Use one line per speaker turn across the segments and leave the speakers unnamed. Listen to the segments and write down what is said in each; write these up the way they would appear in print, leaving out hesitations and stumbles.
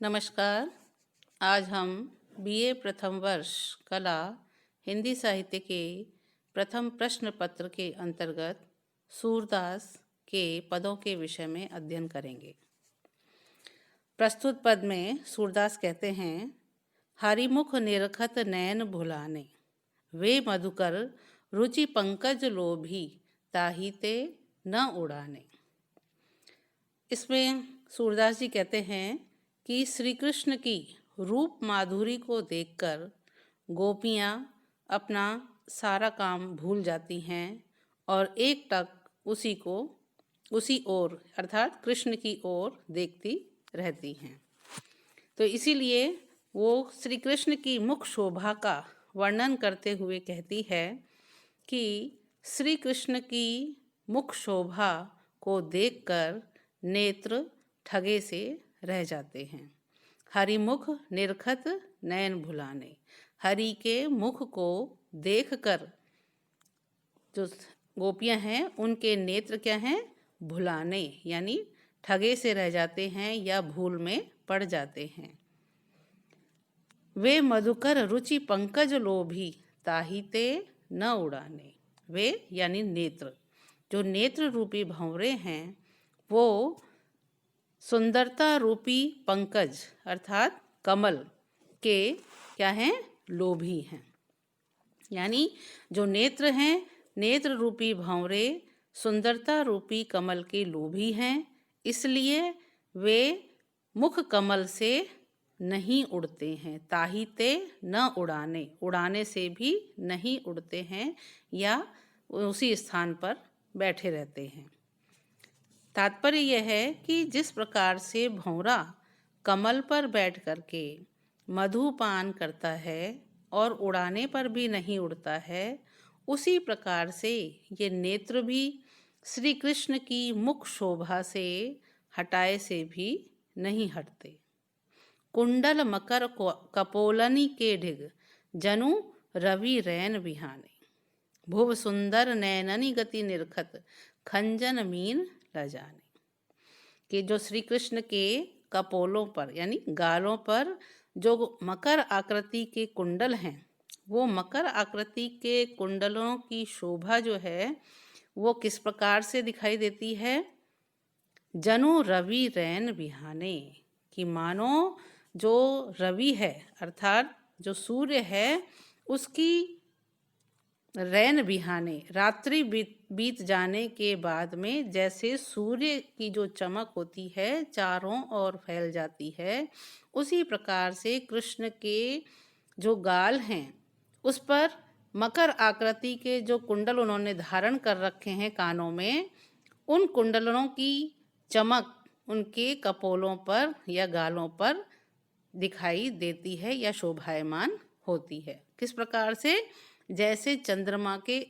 नमस्कार। आज हम बीए प्रथम वर्ष कला हिंदी साहित्य के प्रथम प्रश्न पत्र के अंतर्गत सूरदास के पदों के विषय में अध्ययन करेंगे। प्रस्तुत पद में सूरदास कहते हैं, हरिमुख निरखत नैन भुलाने, वे मधुकर रुचि पंकज लोभी, ताहि ते न उड़ाने। इसमें सूरदास जी कहते हैं कि श्री कृष्ण की रूप माधुरी को देखकर गोपियाँ अपना सारा काम भूल जाती हैं और एकटक उसी ओर अर्थात कृष्ण की ओर देखती रहती हैं। तो इसीलिए वो श्री कृष्ण की मुख शोभा का वर्णन करते हुए कहती है कि श्री कृष्ण की मुख शोभा को देखकर नेत्र ठगे से रह जाते हैं। हरिमुख निरखत नयन भुलाने, हरि के मुख को देखकर जो गोपियां हैं उनके नेत्र क्या हैं? भुलाने, यानी ठगे से रह जाते हैं या भूल में पड़ जाते हैं। वे मधुकर रुचि पंकज लोभी, ताहि ते न उड़ाने। वे यानी नेत्र, जो नेत्र रूपी भंवरे हैं वो सुंदरता रूपी पंकज अर्थात कमल के क्या हैं? लोभी हैं। यानी जो नेत्र हैं, नेत्र रूपी भंवरे सुंदरता रूपी कमल के लोभी हैं, इसलिए वे मुख कमल से नहीं उड़ते हैं। ताहि ते न उड़ाने, उड़ाने से भी नहीं उड़ते हैं या उसी स्थान पर बैठे रहते हैं। तात्पर्य यह है कि जिस प्रकार से भंवरा कमल पर बैठ करके मधुपान करता है और उड़ाने पर भी नहीं उड़ता है, उसी प्रकार से ये नेत्र भी श्री कृष्ण की मुख शोभा से हटाए से भी नहीं हटते। कुंडल मकर कपोलनी के ढिग, जनु रवि रैन बिहाने, भुव सुंदर नैननी गति निरखत, खंजन मीन लजाने। कि जो श्री कृष्ण के कपोलों पर यानी गालों पर जो मकर आकृति के कुंडल हैं, वो मकर आकृति के कुंडलों की शोभा जो है वो किस प्रकार से दिखाई देती है? जनु रवि रैन बिहाने, कि मानो जो रवि है अर्थात जो सूर्य है उसकी रैन बिहाने, रात्रि बीत जाने के बाद में जैसे सूर्य की जो चमक होती है चारों ओर फैल जाती है, उसी प्रकार से कृष्ण के जो गाल हैं उस पर मकर आकृति के जो कुंडल उन्होंने धारण कर रखे हैं कानों में, उन कुंडलों की चमक उनके कपोलों पर या गालों पर दिखाई देती है या शोभायमान होती है। किस प्रकार से? जैसे चंद्रमा के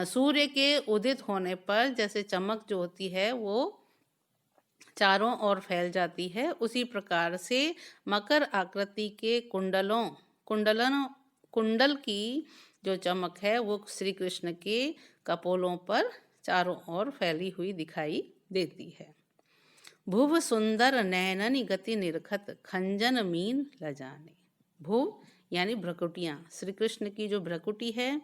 सूर्य के उदित होने पर जैसे चमक जो होती है वो चारों ओर फैल जाती है, उसी प्रकार से मकर आकृति के कुंडल की जो चमक है वो श्री कृष्ण के कपोलों पर चारों ओर फैली हुई दिखाई देती है। भुव सुंदर नैननी गति निरखत, खंजन मीन लजाने। भुव यानी भ्रकुटियाँ, श्री कृष्ण की जो भ्रकुटी है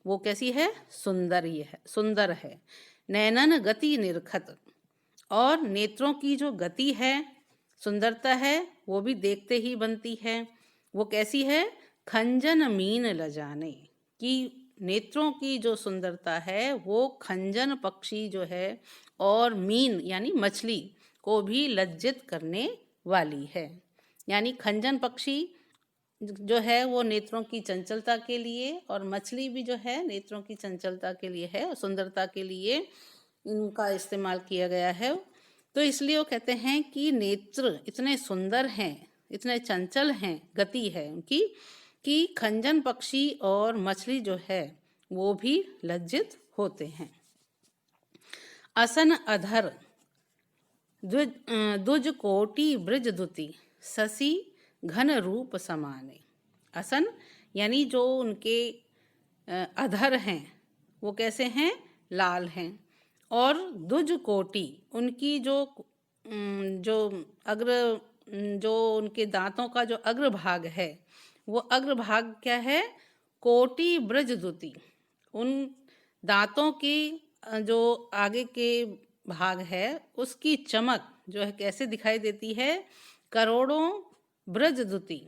वो कैसी है? सुंदर है। नैनन गति निरखत, और नेत्रों की जो गति है, सुंदरता है, वो भी देखते ही बनती है। वो कैसी है? खंजन मीन लजाने, कि नेत्रों की जो सुंदरता है वो खंजन पक्षी जो है और मीन यानी मछली को भी लज्जित करने वाली है। यानी खंजन पक्षी जो है वो नेत्रों की चंचलता के लिए, और मछली भी जो है नेत्रों की चंचलता के लिए है और सुंदरता के लिए इनका इस्तेमाल किया गया है। तो इसलिए वो कहते हैं कि नेत्र इतने सुंदर हैं, इतने चंचल हैं, गति है उनकी, कि खंजन पक्षी और मछली जो है वो भी लज्जित होते हैं। असन अधर दुज कोटि ब्रज दुति, शशि घन रूप समाने। असन यानी जो उनके अधर हैं वो कैसे हैं? लाल हैं। और दुज कोटि उनकी जो अग्र जो उनके दांतों का जो अग्रभाग है, वो अग्रभाग क्या है? कोटि ब्रजद्युति। उन दांतों की जो आगे के भाग है उसकी चमक जो है कैसे दिखाई देती है? करोड़ों ब्रजद्युति,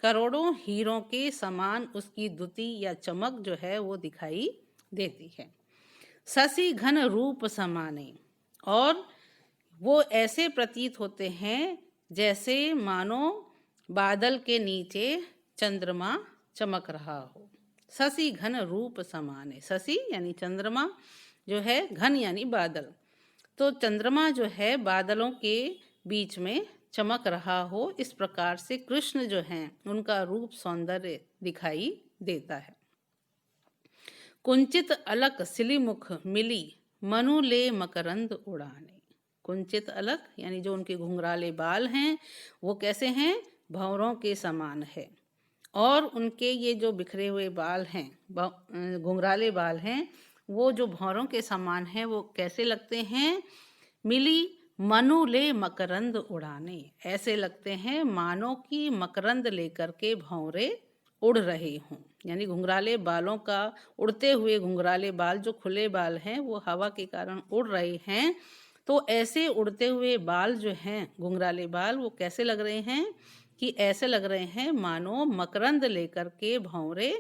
करोड़ों हीरों के समान उसकी द्युति या चमक जो है वो दिखाई देती है। शशि घन रूप समाने, और वो ऐसे प्रतीत होते हैं जैसे मानो बादल के नीचे चंद्रमा चमक रहा हो। शशि घन रूप समाने, शशि यानी चंद्रमा जो है, घन यानी बादल, तो चंद्रमा जो है बादलों के बीच में चमक रहा हो, इस प्रकार से कृष्ण जो हैं उनका रूप सौंदर्य दिखाई देता है। कुंचित अलक सिलिमुख मिली, मनु ले मकरंद उड़ाने। कुंचित अलक यानी जो उनके घुंघराले बाल हैं वो कैसे हैं? भंवरों के समान है। और उनके ये जो बिखरे हुए बाल हैं, घुंघराले बाल हैं, वो जो भंवरों के समान हैं, वो कैसे लगते हैं? मिली मनु ले मकरंद उड़ाने, ऐसे लगते हैं मानो की मकरंद लेकर के भंवरे उड़ रहे हों। यानी घुंघराले बालों का, उड़ते हुए घुंघराले बाल, जो खुले बाल हैं वो हवा के कारण उड़ रहे हैं, तो ऐसे उड़ते हुए बाल जो हैं, घुंघराले बाल, वो कैसे लग रहे हैं? कि ऐसे लग रहे हैं मानो मकरंद लेकर के भंवरे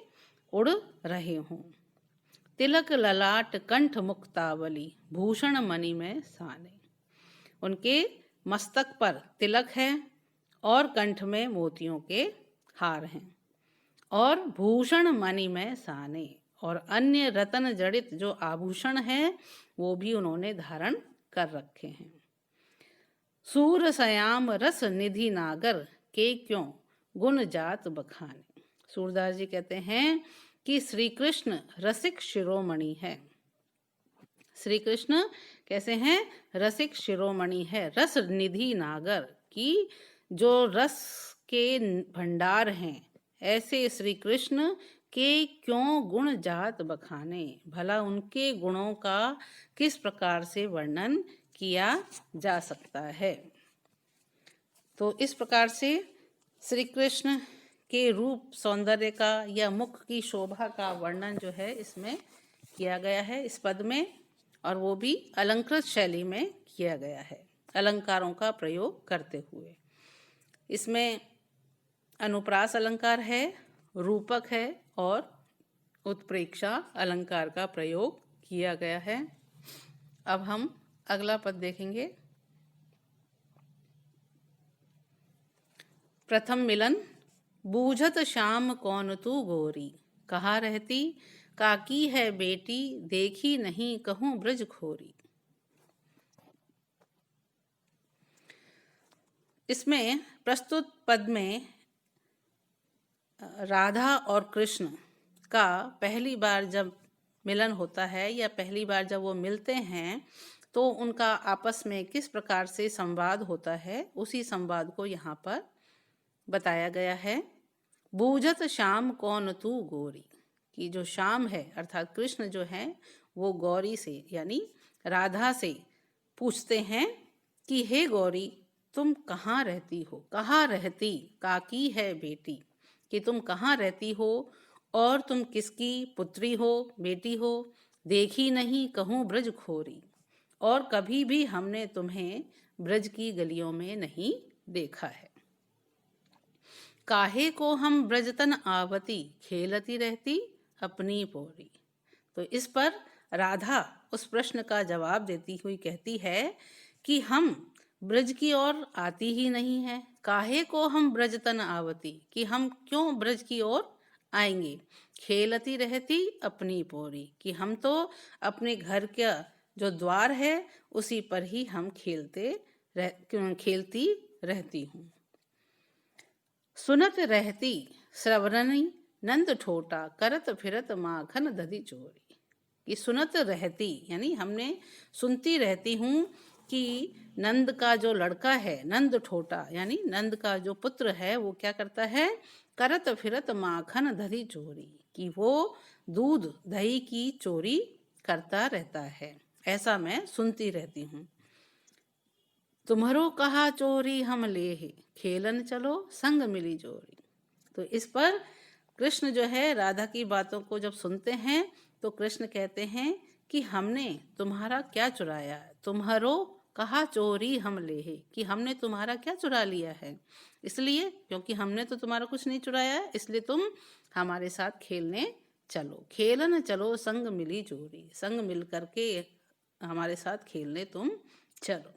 उड़ रहे हों। तिलक ललाट कंठ मुक्तावली, भूषण मणि में साने। उनके मस्तक पर तिलक है और कंठ में मोतियों के हार हैं, और भूषण मणि में साने, और अन्य रतन जड़ित जो आभूषण हैं वो भी उन्होंने धारण कर रखे हैं। सूर सयाम रस निधि नागर, के क्यों गुण जात बखाने। सूरदास जी कहते हैं कि श्री कृष्ण रसिक शिरोमणि है। श्री कृष्ण कैसे हैं? रसिक शिरोमणि है। रस निधि नागर, की जो रस के भंडार हैं, ऐसे श्री कृष्ण के क्यों गुण जात बखाने, भला उनके गुणों का किस प्रकार से वर्णन किया जा सकता है। तो इस प्रकार से श्री कृष्ण के रूप सौंदर्य का या मुख की शोभा का वर्णन जो है इसमें किया गया है इस पद में, और वो भी अलंकृत शैली में किया गया है, अलंकारों का प्रयोग करते हुए। इसमें अनुप्रास अलंकार है, रूपक है, और उत्प्रेक्षा अलंकार का प्रयोग किया गया है। अब हम अगला पद देखेंगे। प्रथम मिलन, बूझत श्याम कौन तू गोरी, कहाँ रहती काकी है बेटी, देखी नहीं कहूँ ब्रज खोरी। इसमें प्रस्तुत पद में राधा और कृष्ण का पहली बार जब मिलन होता है या पहली बार जब वो मिलते हैं तो उनका आपस में किस प्रकार से संवाद होता है, उसी संवाद को यहाँ पर बताया गया है। बूझत श्याम कौन तू गोरी, कि जो श्याम है अर्थात कृष्ण जो है वो गौरी से यानी राधा से पूछते हैं कि हे गौरी तुम कहाँ रहती हो, कहाँ रहती काकी है बेटी, कि तुम कहाँ रहती हो और तुम किसकी पुत्री हो, बेटी हो, देखी नहीं कहूँ ब्रज खोरी, और कभी भी हमने तुम्हें ब्रज की गलियों में नहीं देखा है। काहे को हम ब्रजतन आवती, खेलती रहती अपनी पोरी। तो इस पर राधा उस प्रश्न का जवाब देती हुई कहती है कि हम ब्रज की ओर आती ही नहीं है। काहे को हम ब्रजतन आवती, कि हम क्यों ब्रज की ओर आएंगे। खेलती रहती अपनी पोरी, कि हम तो अपने घर का जो द्वार है उसी पर ही हम खेलती रहती हूँ। सुनत रहती श्रवणनी नंद ठोटा, करत फिरत माखन दधी चोरी। कि सुनत रहती यानी हमने सुनती रहती हूँ कि नंद का जो लड़का है नंद ठोटा यानी नंद का जो पुत्र है वो क्या करता है, करत फिरत माखन दधी चोरी, कि वो दूध दही की चोरी करता रहता है, ऐसा मैं सुनती रहती हूँ। तुम्हरो कहा चोरी हम लेहे, खेलन चलो संग मिली जोरी। तो इस पर कृष्ण जो है राधा की बातों को जब सुनते हैं तो कृष्ण कहते हैं कि हमने तुम्हारा क्या चुराया है, तुम्हारो कहा चोरी हम लेहे, कि हमने तुम्हारा क्या चुरा लिया है। इसलिए क्योंकि हमने तो तुम्हारा कुछ नहीं चुराया है, इसलिए तुम हमारे साथ खेलने चलो, खेलन चलो संग मिली जोरी, संग मिल करके हमारे साथ खेलने तुम चलो।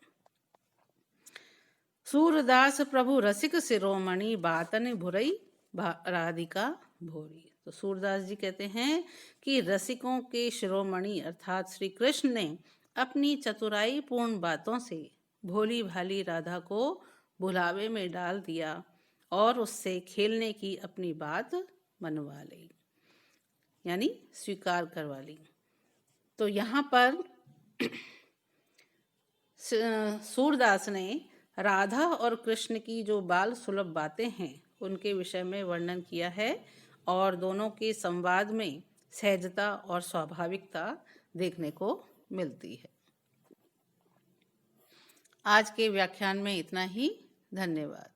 सूरदास प्रभु रसिक शिरोमणि, बातन भुरई राधिका भोरी। तो सूरदास जी कहते हैं कि रसिकों के शिरोमणि अर्थात श्री कृष्ण ने अपनी चतुराई पूर्ण बातों से भोली भाली राधा को भुलावे में डाल दिया और उससे खेलने की अपनी बात मनवा ली, यानी स्वीकार करवा ली। तो यहाँ पर सूरदास ने राधा और कृष्ण की जो बाल सुलभ बातें हैं उनके विषय में वर्णन किया है और दोनों के संवाद में सहजता और स्वाभाविकता देखने को मिलती है। आज के व्याख्यान में इतना ही। धन्यवाद।